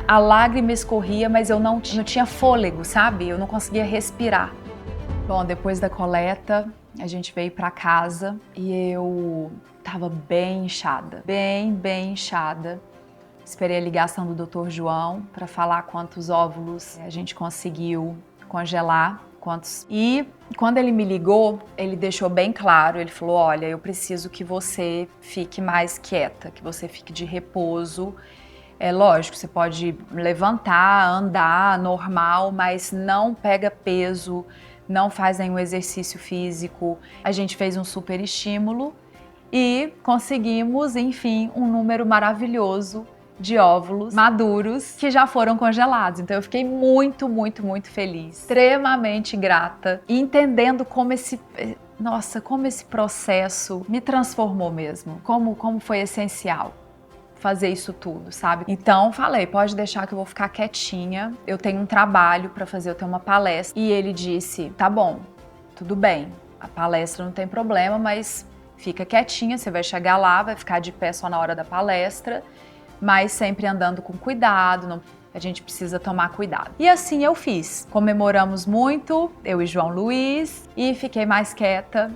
A lágrima escorria, mas eu não tinha fôlego, sabe? Eu não conseguia respirar. Bom, depois da coleta, a gente veio para casa e eu tava bem inchada, bem inchada. Esperei a ligação do Dr. João para falar quantos óvulos a gente conseguiu congelar, quantos. E quando ele me ligou, ele deixou bem claro, ele falou: olha, eu preciso que você fique mais quieta, que você fique de repouso. É lógico, você pode levantar, andar, normal, mas não pega peso, não faz nenhum exercício físico. A gente fez um super estímulo e conseguimos, enfim, um número maravilhoso de óvulos maduros que já foram congelados. Então eu fiquei muito feliz, extremamente grata, e entendendo como esse processo me transformou mesmo, como foi essencial fazer isso tudo, sabe? Então falei, pode deixar que eu vou ficar quietinha, eu tenho um trabalho para fazer, eu tenho uma palestra. E ele disse, tá bom, tudo bem, a palestra não tem problema, mas fica quietinha, você vai chegar lá, vai ficar de pé só na hora da palestra, mas sempre andando com cuidado, a gente precisa tomar cuidado. E assim eu fiz. Comemoramos muito, eu e João Luiz, e fiquei mais quieta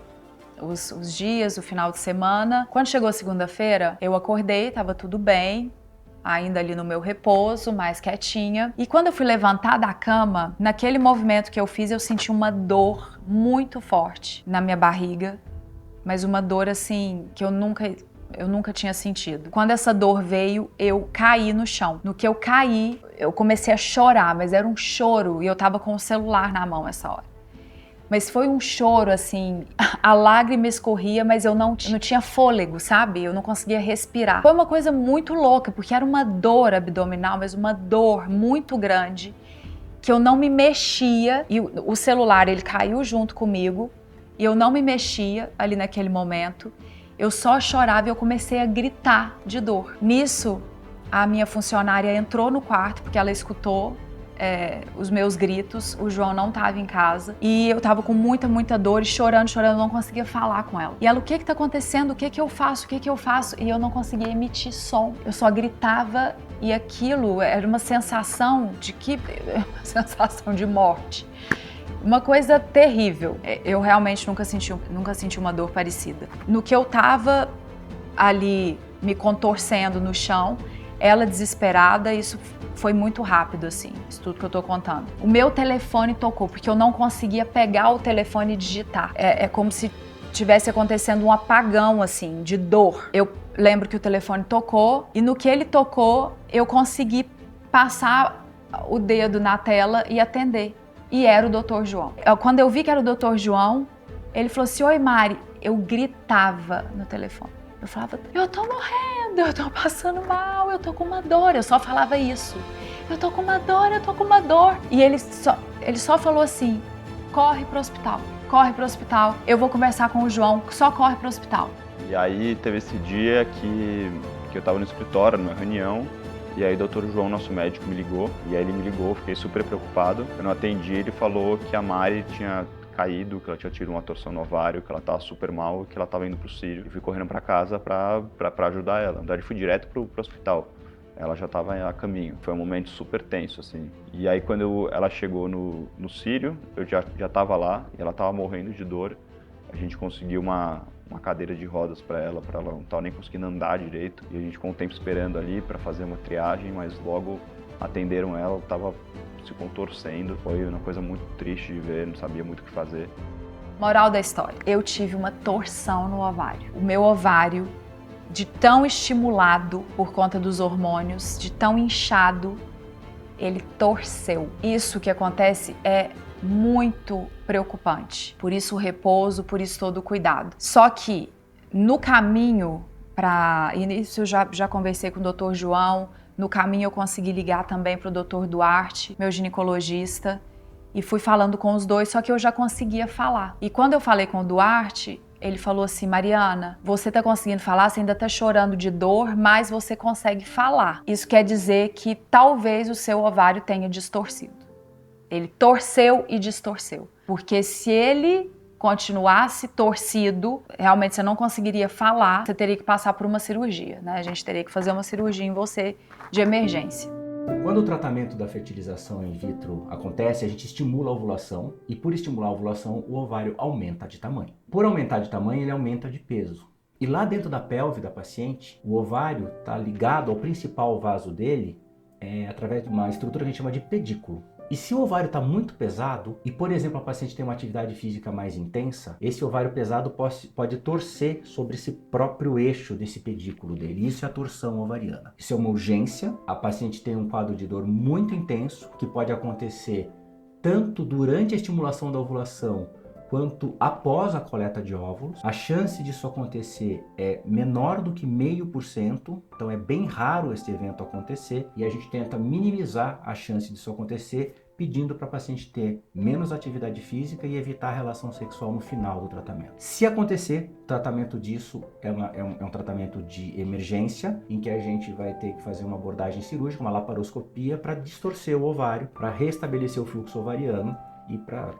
os dias, o final de semana. Quando chegou segunda-feira, eu acordei, tava tudo bem, ainda ali no meu repouso, mais quietinha. E quando eu fui levantar da cama, naquele movimento que eu fiz, eu senti uma dor muito forte na minha barriga, mas uma dor assim que eu nunca tinha sentido. Quando essa dor veio, eu caí no chão. No que eu caí, eu comecei a chorar, mas era um choro e eu tava com o celular na mão essa hora. Mas foi um choro assim, a lágrima escorria, mas eu não tinha fôlego, sabe? Eu não conseguia respirar. Foi uma coisa muito louca, porque era uma dor abdominal, mas uma dor muito grande, que eu não me mexia, e o celular ele caiu junto comigo, e eu não me mexia ali naquele momento. Eu só chorava e eu comecei a gritar de dor. Nisso, a minha funcionária entrou no quarto, porque ela escutou os meus gritos. O João não estava em casa e eu estava com muita dor e chorando, não conseguia falar com ela. E ela, o que está acontecendo? O que eu faço? E eu não conseguia emitir som. Eu só gritava e aquilo era uma sensação sensação de morte. Uma coisa terrível. Eu realmente nunca senti uma dor parecida. No que eu tava ali me contorcendo no chão, ela desesperada, isso foi muito rápido assim, isso tudo que eu tô contando. O meu telefone tocou, porque eu não conseguia pegar o telefone e digitar. É como se tivesse acontecendo um apagão assim, de dor. Eu lembro que o telefone tocou e no que ele tocou, eu consegui passar o dedo na tela e atender. E era o Dr. João. Quando eu vi que era o Dr. João, ele falou assim, oi Mari, eu gritava no telefone. Eu falava, eu tô morrendo, eu tô passando mal, eu tô com uma dor. Eu só falava isso. Eu tô com uma dor, eu tô com uma dor. E ele só falou assim, corre pro hospital, eu vou conversar com o João, só corre pro hospital. E aí teve esse dia que eu tava no escritório, numa reunião, e aí o Dr. João, nosso médico, me ligou, e aí ele me ligou, fiquei super preocupado. Eu não atendi, ele falou que a Mari tinha caído, que ela tinha tido uma torção no ovário, que ela tava super mal, que ela tava indo pro Sírio. Eu fui correndo pra casa pra ajudar ela. Na verdade, fui direto pro hospital. Ela já tava a caminho. Foi um momento super tenso, assim. E aí, quando ela chegou no Sírio, eu já tava lá, e ela tava morrendo de dor. A gente conseguiu uma cadeira de rodas para ela não tava nem conseguindo andar direito. E a gente ficou um tempo esperando ali para fazer uma triagem, mas logo atenderam ela tava se contorcendo. Foi uma coisa muito triste de ver, não sabia muito o que fazer. Moral da história, eu tive uma torção no ovário. O meu ovário, de tão estimulado por conta dos hormônios, de tão inchado, ele torceu. Isso que acontece é muito preocupante. Por isso o repouso, por isso todo o cuidado. Só que no caminho e isso eu já conversei com o Dr. João, no caminho eu consegui ligar também para o Dr. Duarte, meu ginecologista, e fui falando com os dois, só que eu já conseguia falar. E quando eu falei com o Duarte, ele falou assim, Mariana, você tá conseguindo falar, você ainda tá chorando de dor, mas você consegue falar. Isso quer dizer que talvez o seu ovário tenha distorcido. Ele torceu e distorceu. Porque se ele continuasse torcido, realmente você não conseguiria falar, você teria que passar por uma cirurgia, né? A gente teria que fazer uma cirurgia em você de emergência. Quando o tratamento da fertilização in vitro acontece, a gente estimula a ovulação e por estimular a ovulação, o ovário aumenta de tamanho. Por aumentar de tamanho, ele aumenta de peso. E lá dentro da pelve da paciente, o ovário está ligado ao principal vaso dele através de uma estrutura que a gente chama de pedículo. E se o ovário está muito pesado, e por exemplo a paciente tem uma atividade física mais intensa, esse ovário pesado pode torcer sobre esse próprio eixo desse pedículo dele. Isso é a torção ovariana. Isso é uma urgência, a paciente tem um quadro de dor muito intenso, que pode acontecer tanto durante a estimulação da ovulação, quanto após a coleta de óvulos. A chance disso acontecer é menor do que 0,5%, então é bem raro esse evento acontecer e a gente tenta minimizar a chance disso acontecer pedindo para a paciente ter menos atividade física e evitar a relação sexual no final do tratamento. Se acontecer, o tratamento disso é um tratamento de emergência, em que a gente vai ter que fazer uma abordagem cirúrgica, uma laparoscopia, para distorcer o ovário, para restabelecer o fluxo ovariano e para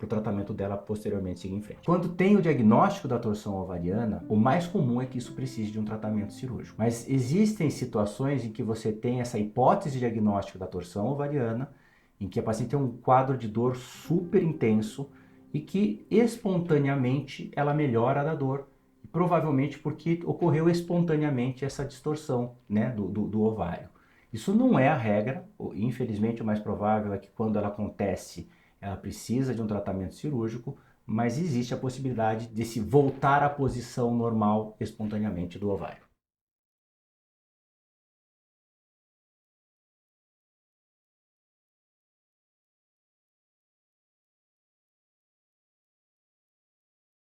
o tratamento dela posteriormente seguir em frente. Quando tem o diagnóstico da torção ovariana, o mais comum é que isso precise de um tratamento cirúrgico. Mas existem situações em que você tem essa hipótese de diagnóstico da torção ovariana, em que a paciente tem um quadro de dor super intenso e que espontaneamente ela melhora da dor, provavelmente porque ocorreu espontaneamente essa distorção, né, do ovário. Isso não é a regra, infelizmente o mais provável é que quando ela acontece, ela precisa de um tratamento cirúrgico, mas existe a possibilidade de se voltar à posição normal espontaneamente do ovário.